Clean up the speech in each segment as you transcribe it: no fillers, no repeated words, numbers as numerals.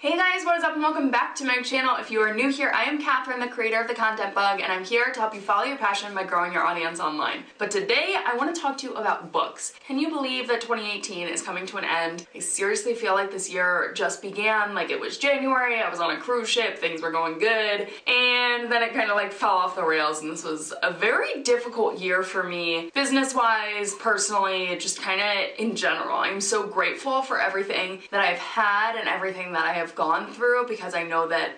Hey guys, what is up and welcome back to my channel. If you are new here, I am Catherine, the creator of The Content Bug, and I'm here to help you follow your passion by growing your audience online. But today, I want to talk to you about books. Can you believe that 2018 is coming to an end? I seriously feel like this year just began, like it was January, I was on a cruise ship, things were going good, and then it kind of like fell off the rails, and this was a very difficult year for me, business-wise, personally, just kind of in general. I'm so grateful for everything that I've had and everything that I have gone through, because I know that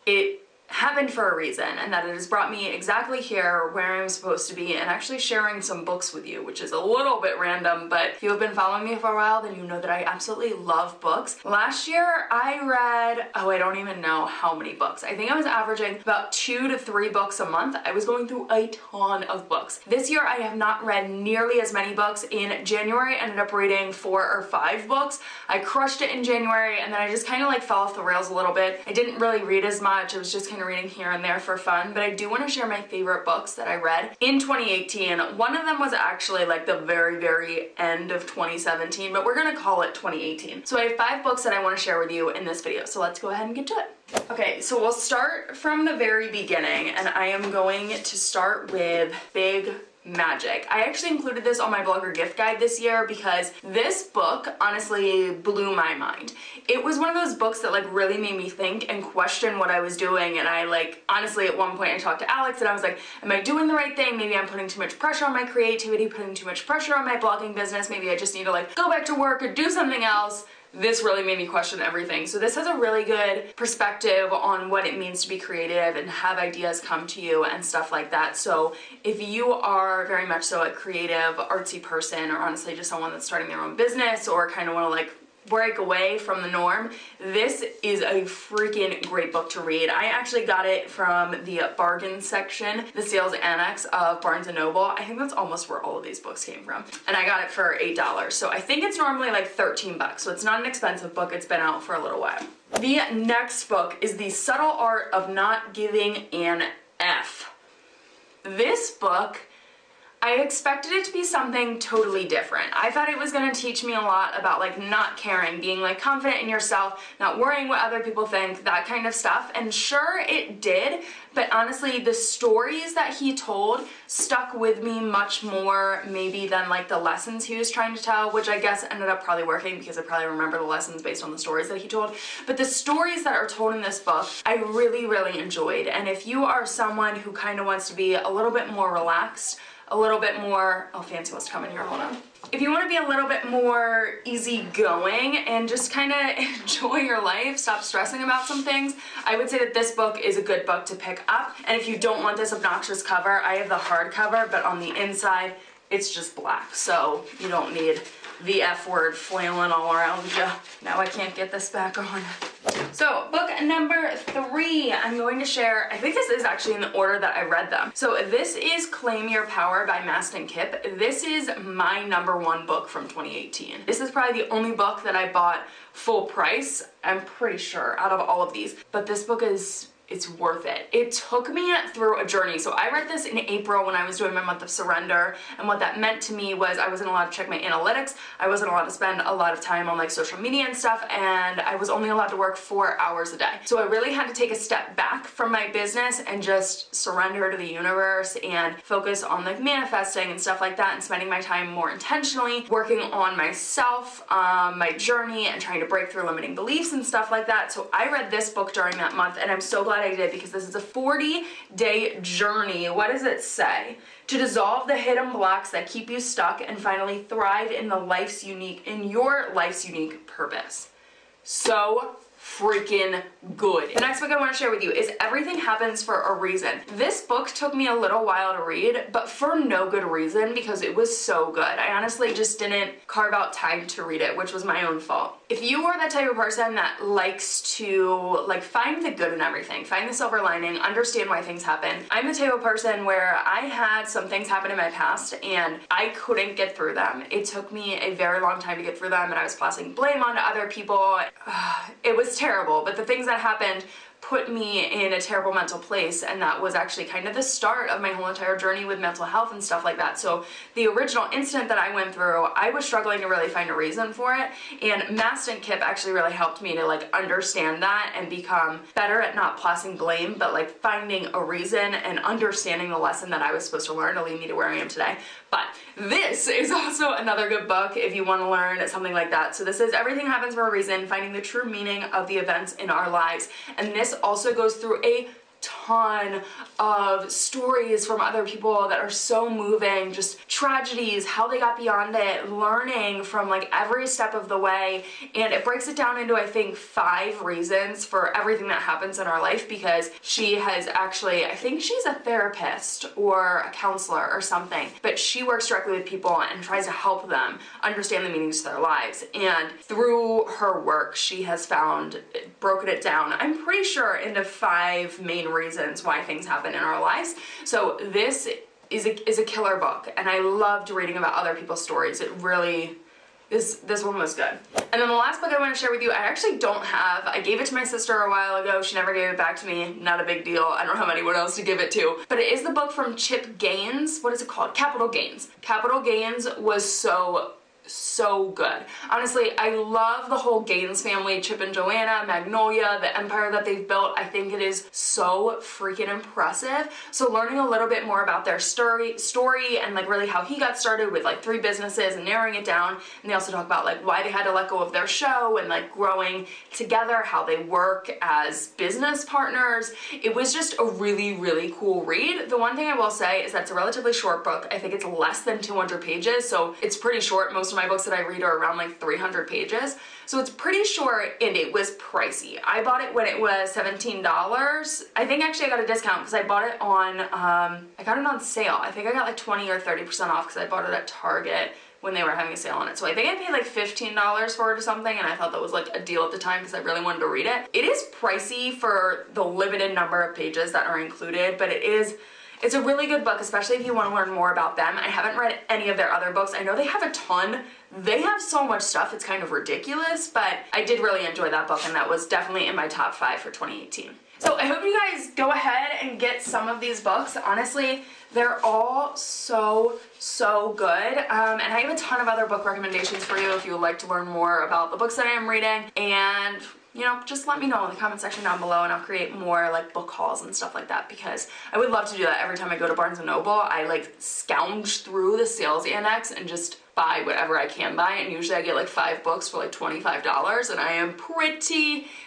it happened for a reason and that it has brought me exactly here where I'm supposed to be, and actually sharing some books with you, which is a little bit random, but if you have been following me for a while, then you know that I absolutely love books. Last year I read, I don't even know how many books. I think I was averaging about 2 to 3 books a month. I was going through a ton of books. This year I have not read nearly as many books. In January I ended up reading 4 or 5 books. I crushed it in January, and then I just kind of like fell off the rails a little bit. I didn't really read as much. I was just kind of reading here and there for fun, but I do want to share my favorite books that I read in 2018. One of them was actually like the very end of 2017, but we're gonna call it 2018. So I have 5 books that I want to share with you in this video, so let's go ahead and get to it. Okay, so we'll start from the very beginning, and I am going to start with Big Magic. I actually included this on my blogger gift guide this year because this book honestly blew my mind. It was one of those books that like really made me think and question what I was doing, and I like, honestly at one point I talked to Alex and I was like, am I doing the right thing? Maybe I'm putting too much pressure on my creativity, putting too much pressure on my blogging business. Maybe I just need to like go back to work or do something else. This really made me question everything. So this has a really good perspective on what it means to be creative and have ideas come to you and stuff like that. So if you are very much so a creative, artsy person, or honestly just someone that's starting their own business or kind of want to like break away from the norm, this is a freaking great book to read. I actually got it from the bargain section, the sales annex of Barnes & Noble. I think that's almost where all of these books came from. And I got it for $8. So I think it's normally like 13 bucks. So it's not an expensive book. It's been out for a little while. The next book is The Subtle Art of Not Giving an F. This book, I expected it to be something totally different. I thought it was going to teach me a lot about like not caring, being like confident in yourself, not worrying what other people think, that kind of stuff. And sure, it did, but honestly, the stories that he told stuck with me much more maybe than like the lessons he was trying to tell, which I guess ended up probably working because I probably remember the lessons based on the stories that he told. But the stories that are told in this book, I really enjoyed. And if you are someone who kind of wants to be a little bit more relaxed, a little bit more, oh, Fancy wants to come in here, hold on. If you want to be a little bit more easygoing and just kind of enjoy your life, stop stressing about some things, I would say that this book is a good book to pick up. And if you don't want this obnoxious cover, I have the hardcover, but on the inside, it's just black. So you don't need the F word flailing all around you. Now I can't get this back on. So book number 3, I'm going to share, I think this is actually in the order that I read them. So this is Claim Your Power by Mastin Kipp. This is my #1 book from 2018. This is probably the only book that I bought full price, I'm pretty sure, out of all of these. But this book is, it's worth it. It took me through a journey. So I read this in April when I was doing my month of surrender, and what that meant to me was I wasn't allowed to check my analytics, I wasn't allowed to spend a lot of time on like social media and stuff, and I was only allowed to work 4 hours a day. So I really had to take a step back from my business and just surrender to the universe and focus on like manifesting and stuff like that, and spending my time more intentionally, working on myself, my journey, and trying to break through limiting beliefs and stuff like that. So I read this book during that month, and I'm so glad I did, because this is a 40-day journey. What does it say? To dissolve the hidden blocks that keep you stuck and finally thrive in your life's unique purpose. So freaking good. The next book I want to share with you is Everything Happens for a Reason. This book took me a little while to read, but for no good reason, because it was so good. I honestly just didn't carve out time to read it, which was my own fault. If you are that type of person that likes to like find the good in everything, find the silver lining, understand why things happen, I'm the type of person where I had some things happen in my past and I couldn't get through them. It took me a very long time to get through them, and I was passing blame onto other people. It was terrible, but the things that happened put me in a terrible mental place, and that was actually kind of the start of my whole entire journey with mental health and stuff like that. So the original incident that I went through, I was struggling to really find a reason for it, and Mastin Kip actually really helped me to like understand that and become better at not placing blame, but like finding a reason and understanding the lesson that I was supposed to learn to lead me to where I am today. But this is also another good book if you want to learn something like that. So this is Everything Happens for a Reason, Finding the True Meaning of the Events in Our Lives. And this also goes through a ton of stories from other people that are so moving, just tragedies, how they got beyond it, learning from like every step of the way. And it breaks it down into, I think, 5 reasons for everything that happens in our life, because she has actually, I think she's a therapist or a counselor or something, but she works directly with people and tries to help them understand the meanings to their lives. And through her work, she has broken it down, I'm pretty sure, into 5 main reasons why things happen in our lives. So this is a killer book, and I loved reading about other people's stories. It really, this one was good. And then the last book I want to share with you, I actually don't have. I gave it to my sister a while ago. She never gave it back to me. Not a big deal. I don't have anyone else to give it to. But it is the book from Chip Gaines. What is it called? Capital Gains. Capital Gains was so good. Honestly, I love the whole Gaines family, Chip and Joanna, Magnolia, the empire that they've built. I think it is so freaking impressive. So learning a little bit more about their story and like really how he got started with like 3 businesses and narrowing it down. And they also talk about like why they had to let go of their show and like growing together, how they work as business partners. It was just a really, really cool read. The one thing I will say is that it's a relatively short book. I think it's less than 200 pages, so it's pretty short. Most of my books that I read are around like 300 pages. So it's pretty short, and it was pricey. I bought it when it was $17. I think actually I got a discount because I bought it on, I got it on sale. I think I got like 20 or 30% off because I bought it at Target when they were having a sale on it. So I think I paid like $15 for it or something, and I thought that was like a deal at the time because I really wanted to read it. It is pricey for the limited number of pages that are included, but it's a really good book, especially if you want to learn more about them. I haven't read any of their other books. I know they have a ton. They have so much stuff, it's kind of ridiculous, but I did really enjoy that book, and that was definitely in my top 5 for 2018. So I hope you guys go ahead and get some of these books. Honestly, they're all so good. And I have a ton of other book recommendations for you if you would like to learn more about the books that I am reading. And you know, just let me know in the comment section down below, and I'll create more like book hauls and stuff like that, because I would love to do that every time I go to Barnes & Noble. I like scourge through the sales annex and just buy whatever I can buy, and usually I get like 5 books for like $25, and I am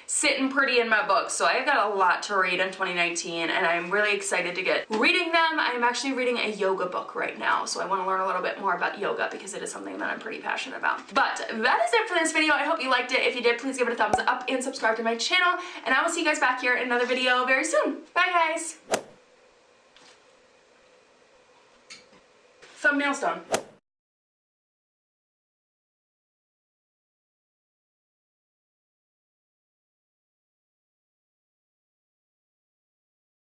sitting pretty in my books. So I've got a lot to read in 2019, and I'm really excited to get reading them. I'm actually reading a yoga book right now, so I want to learn a little bit more about yoga because it is something that I'm pretty passionate about. But that is it for this video. I hope you liked it. If you did, please give it a thumbs up and subscribe to my channel, and I will see you guys back here in another video very soon. Bye guys! Thumbnails done.